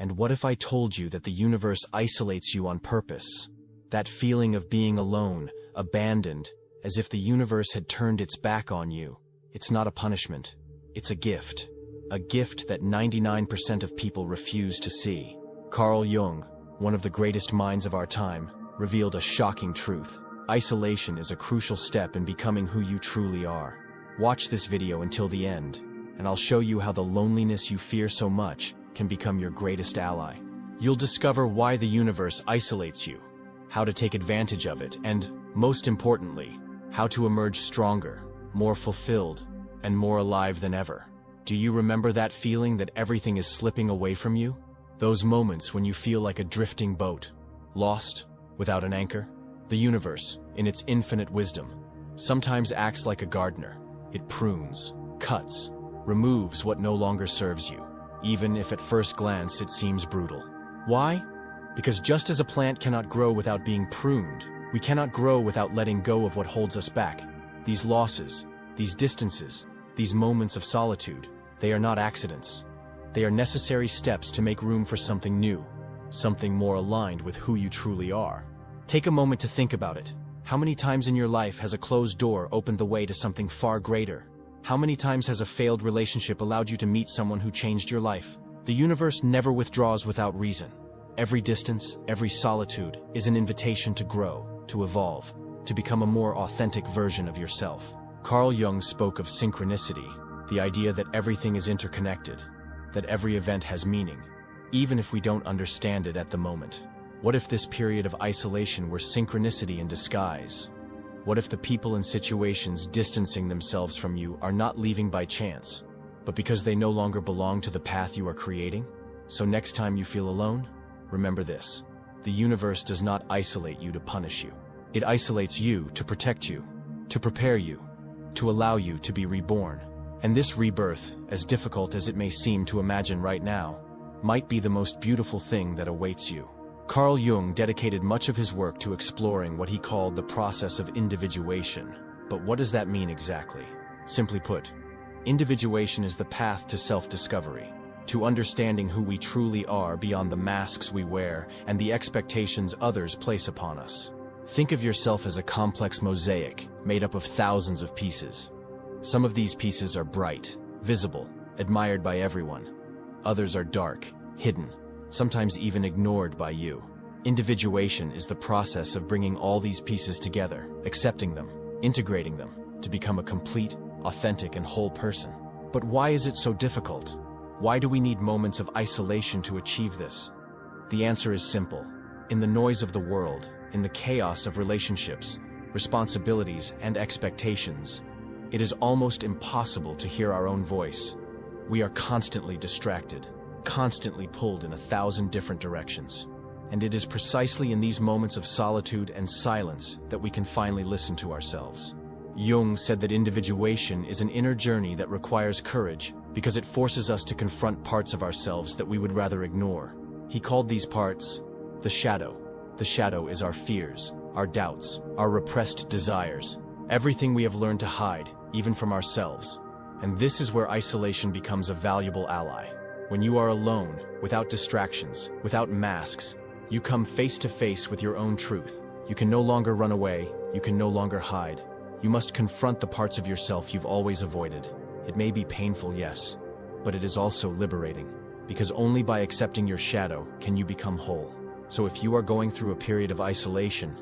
And what if I told you that the universe isolates you on purpose? That feeling of being alone, abandoned, as if the universe had turned its back on you. It's not a punishment. It's a gift. A gift that 99% of people refuse to see. Carl Jung, one of the greatest minds of our time, revealed a shocking truth. Isolation is a crucial step in becoming who you truly are. Watch this video until the end, and I'll show you how the loneliness you fear so much can become your greatest ally. You'll discover why the universe isolates you, how to take advantage of it, and, most importantly, how to emerge stronger, more fulfilled, and more alive than ever. Do you remember that feeling that everything is slipping away from you? Those moments when you feel like a drifting boat, lost, without an anchor? The universe, in its infinite wisdom, sometimes acts like a gardener. It prunes, cuts, removes what no longer serves you, even if at first glance it seems brutal. Why? Because just as a plant cannot grow without being pruned, we cannot grow without letting go of what holds us back. These losses, these distances, these moments of solitude, they are not accidents. They are necessary steps to make room for something new, something more aligned with who you truly are. Take a moment to think about it. How many times in your life has a closed door opened the way to something far greater? How many times has a failed relationship allowed you to meet someone who changed your life? The universe never withdraws without reason. Every distance, every solitude is an invitation to grow, to evolve, to become a more authentic version of yourself. Carl Jung spoke of synchronicity, the idea that everything is interconnected, that every event has meaning, even if we don't understand it at the moment. What if this period of isolation were synchronicity in disguise? What if the people and situations distancing themselves from you are not leaving by chance, but because they no longer belong to the path you are creating? So next time you feel alone, remember this: the universe does not isolate you to punish you. It isolates you to protect you, to prepare you, to allow you to be reborn. And this rebirth, as difficult as it may seem to imagine right now, might be the most beautiful thing that awaits you. Carl Jung dedicated much of his work to exploring what he called the process of individuation. But what does that mean exactly? Simply put, individuation is the path to self-discovery, to understanding who we truly are beyond the masks we wear and the expectations others place upon us. Think of yourself as a complex mosaic made up of thousands of pieces. Some of these pieces are bright, visible, admired by everyone. Others are dark, hidden, sometimes even ignored by you. Individuation is the process of bringing all these pieces together, accepting them, integrating them, to become a complete, authentic, and whole person. But why is it so difficult? Why do we need moments of isolation to achieve this? The answer is simple. In the noise of the world, in the chaos of relationships, responsibilities, and expectations, it is almost impossible to hear our own voice. We are constantly distracted, constantly pulled in 1,000 different directions. And it is precisely in these moments of solitude and silence that we can finally listen to ourselves. Jung said that individuation is an inner journey that requires courage because it forces us to confront parts of ourselves that we would rather ignore. He called these parts the shadow. The shadow is our fears, our doubts, our repressed desires, everything we have learned to hide, even from ourselves. And this is where isolation becomes a valuable ally. When you are alone, without distractions, without masks, you come face to face with your own truth. You can no longer run away, you can no longer hide. You must confront the parts of yourself you've always avoided. It may be painful, yes, but it is also liberating, because only by accepting your shadow can you become whole. So if you are going through a period of isolation,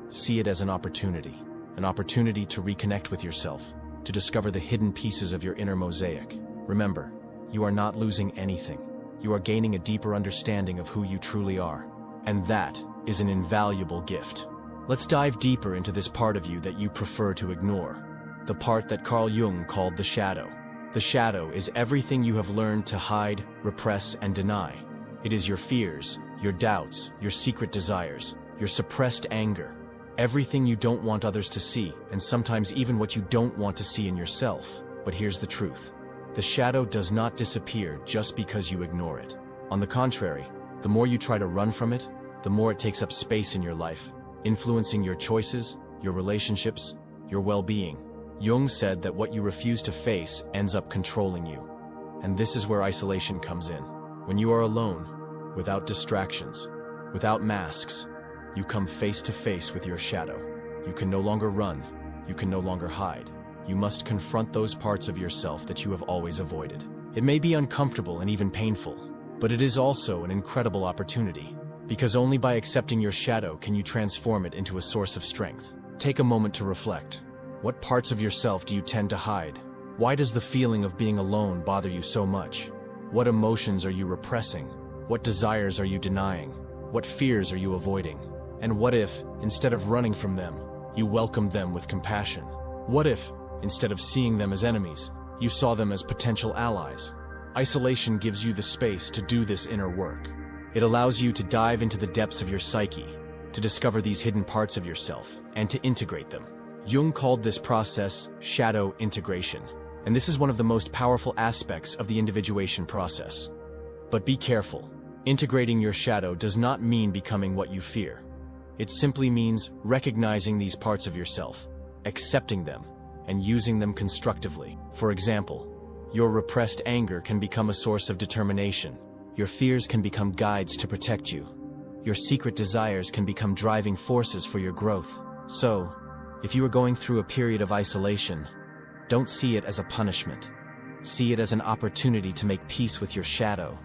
see it as an opportunity to reconnect with yourself, to discover the hidden pieces of your inner mosaic. Remember, you are not losing anything. You are gaining a deeper understanding of who you truly are. And that is an invaluable gift. Let's dive deeper into this part of you that you prefer to ignore. The part that Carl Jung called the shadow. The shadow is everything you have learned to hide, repress, and deny. It is your fears, your doubts, your secret desires, your suppressed anger, everything you don't want others to see, and sometimes even what you don't want to see in yourself. But here's the truth. The shadow does not disappear just because you ignore it. On the contrary, the more you try to run from it, the more it takes up space in your life, influencing your choices, your relationships, your well-being. Jung said that what you refuse to face ends up controlling you. And this is where isolation comes in. When you are alone, without distractions, without masks. You come face to face with your shadow. You can no longer run. You can no longer hide. You must confront those parts of yourself that you have always avoided. It may be uncomfortable and even painful, but it is also an incredible opportunity, because only by accepting your shadow can you transform it into a source of strength. Take a moment to reflect. What parts of yourself do you tend to hide? Why does the feeling of being alone bother you so much? What emotions are you repressing? What desires are you denying? What fears are you avoiding? And what if, instead of running from them, you welcomed them with compassion? What if, instead of seeing them as enemies, you saw them as potential allies? Isolation gives you the space to do this inner work. It allows you to dive into the depths of your psyche, to discover these hidden parts of yourself, and to integrate them. Jung called this process shadow integration, and this is one of the most powerful aspects of the individuation process. But be careful. Integrating your shadow does not mean becoming what you fear. It simply means recognizing these parts of yourself, accepting them, and using them constructively. For example, your repressed anger can become a source of determination. Your fears can become guides to protect you. Your secret desires can become driving forces for your growth. So, if you are going through a period of isolation, don't see it as a punishment. See it as an opportunity to make peace with your shadow,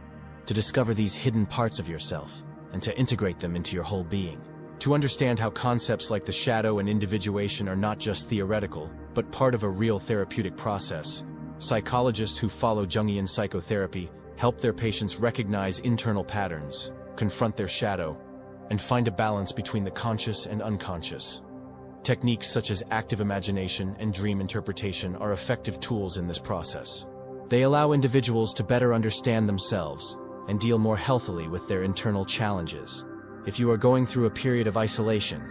to discover these hidden parts of yourself, and to integrate them into your whole being. To understand how concepts like the shadow and individuation are not just theoretical, but part of a real therapeutic process, psychologists who follow Jungian psychotherapy help their patients recognize internal patterns, confront their shadow, and find a balance between the conscious and unconscious. Techniques such as active imagination and dream interpretation are effective tools in this process. They allow individuals to better understand themselves and deal more healthily with their internal challenges. If you are going through a period of isolation,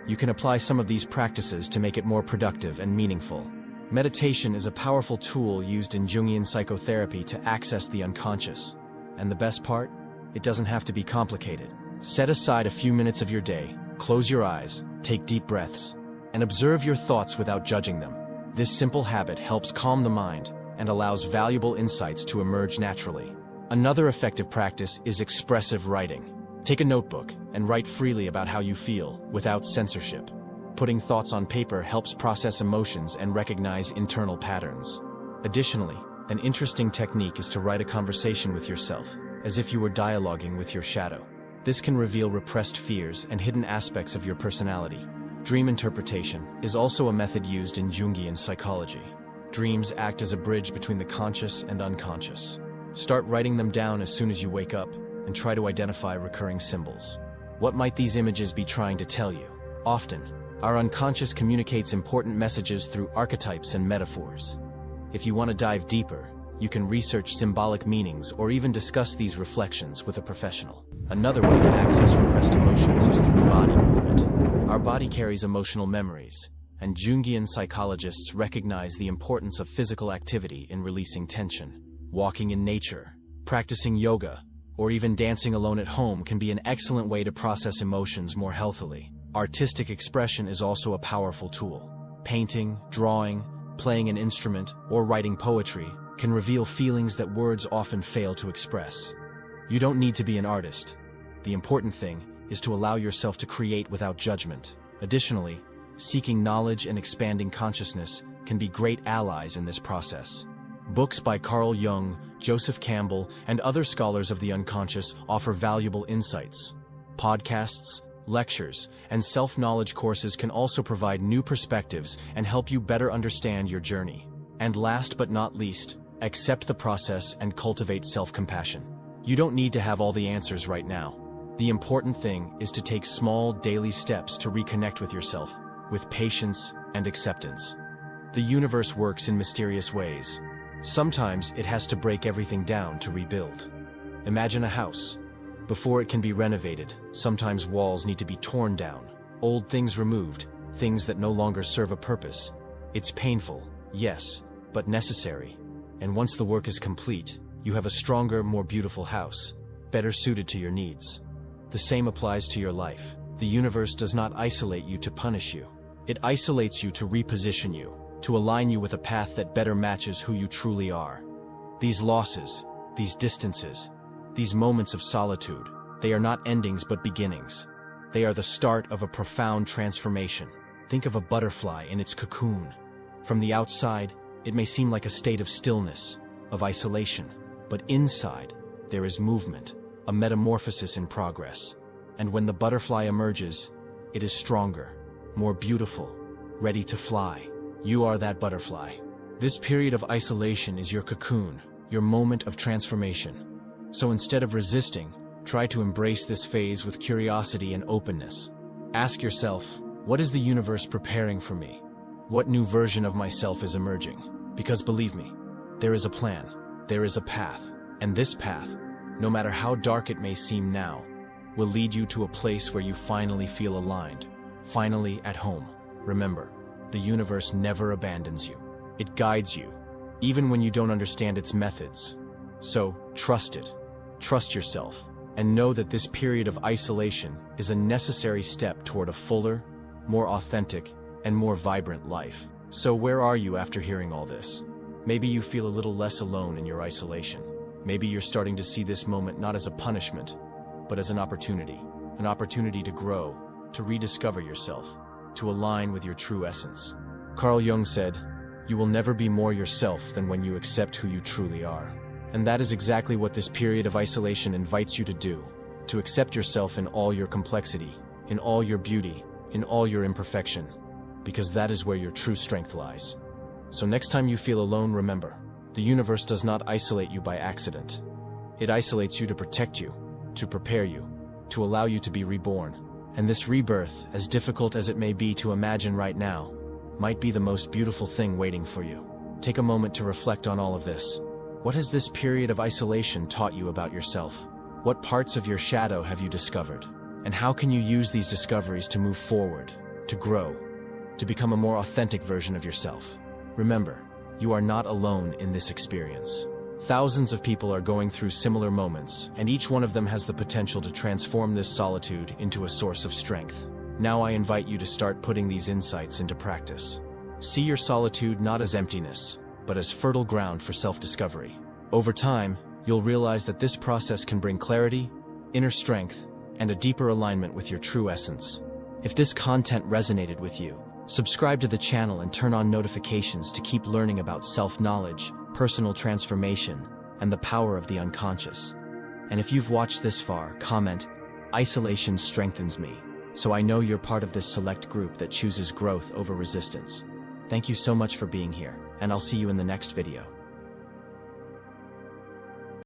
you can apply some of these practices to make it more productive and meaningful. Meditation is a powerful tool used in Jungian psychotherapy to access the unconscious. And the best part? It doesn't have to be complicated. Set aside a few minutes of your day, close your eyes, take deep breaths, and observe your thoughts without judging them. This simple habit helps calm the mind and allows valuable insights to emerge naturally. Another effective practice is expressive writing. Take a notebook and write freely about how you feel, without censorship. Putting thoughts on paper helps process emotions and recognize internal patterns. Additionally, an interesting technique is to write a conversation with yourself, as if you were dialoguing with your shadow. This can reveal repressed fears and hidden aspects of your personality. Dream interpretation is also a method used in Jungian psychology. Dreams act as a bridge between the conscious and unconscious. Start writing them down as soon as you wake up, and try to identify recurring symbols. What might these images be trying to tell you? Often, our unconscious communicates important messages through archetypes and metaphors. If you want to dive deeper, you can research symbolic meanings or even discuss these reflections with a professional. Another way to access repressed emotions is through body movement. Our body carries emotional memories, and Jungian psychologists recognize the importance of physical activity in releasing tension. Walking in nature, practicing yoga, or even dancing alone at home can be an excellent way to process emotions more healthily. Artistic expression is also a powerful tool. Painting, drawing, playing an instrument, or writing poetry can reveal feelings that words often fail to express. You don't need to be an artist. The important thing is to allow yourself to create without judgment. Additionally, seeking knowledge and expanding consciousness can be great allies in this process. Books by Carl Jung, Joseph Campbell, and other scholars of the unconscious offer valuable insights. Podcasts, lectures, and self-knowledge courses can also provide new perspectives and help you better understand your journey. And last but not least, accept the process and cultivate self-compassion. You don't need to have all the answers right now. The important thing is to take small daily steps to reconnect with yourself, with patience and acceptance. The universe works in mysterious ways. Sometimes it has to break everything down to rebuild. Imagine a house. Before it can be renovated, sometimes walls need to be torn down, old things removed, things that no longer serve a purpose. It's painful, yes, but necessary. And once the work is complete, you have a stronger, more beautiful house, better suited to your needs. The same applies to your life. The universe does not isolate you to punish you. It isolates you to reposition you, to align you with a path that better matches who you truly are. These losses, these distances, These moments of solitude, they are not endings but beginnings. They are the start of a profound transformation. Think of a butterfly in its cocoon. From the outside, it may seem like a state of stillness, of isolation, but inside, there is movement, a metamorphosis in progress. And when the butterfly emerges, it is stronger, more beautiful, ready to fly. You are that butterfly. This period of isolation is your cocoon, your moment of transformation. So instead of resisting, try to embrace this phase with curiosity and openness. Ask yourself, what is the universe preparing for me? What new version of myself is emerging? Because believe me, there is a plan, there is a path, and this path, no matter how dark it may seem now, will lead you to a place where you finally feel aligned, finally at home. Remember, the universe never abandons you. It guides you, even when you don't understand its methods. So, trust it, trust yourself, and know that this period of isolation is a necessary step toward a fuller, more authentic, and more vibrant life. So where are you after hearing all this? Maybe you feel a little less alone in your isolation. Maybe you're starting to see this moment not as a punishment, but as an opportunity to grow, to rediscover yourself, to align with your true essence. Carl Jung said, "You will never be more yourself than when you accept who you truly are." And that is exactly what this period of isolation invites you to do, to accept yourself in all your complexity, in all your beauty, in all your imperfection, because that is where your true strength lies. So next time you feel alone, remember, the universe does not isolate you by accident. It isolates you to protect you, to prepare you, to allow you to be reborn. And this rebirth, as difficult as it may be to imagine right now, might be the most beautiful thing waiting for you. Take a moment to reflect on all of this. What has this period of isolation taught you about yourself? What parts of your shadow have you discovered? And how can you use these discoveries to move forward, to grow, to become a more authentic version of yourself? Remember, you are not alone in this experience. Thousands of people are going through similar moments, and each one of them has the potential to transform this solitude into a source of strength. Now I invite you to start putting these insights into practice. See your solitude not as emptiness, but as fertile ground for self-discovery. Over time, you'll realize that this process can bring clarity, inner strength, and a deeper alignment with your true essence. If this content resonated with you, subscribe to the channel and turn on notifications to keep learning about self-knowledge, personal transformation, and the power of the unconscious. And if you've watched this far, comment, "Isolation strengthens me," so I know you're part of this select group that chooses growth over resistance. Thank you so much for being here, and I'll see you in the next video.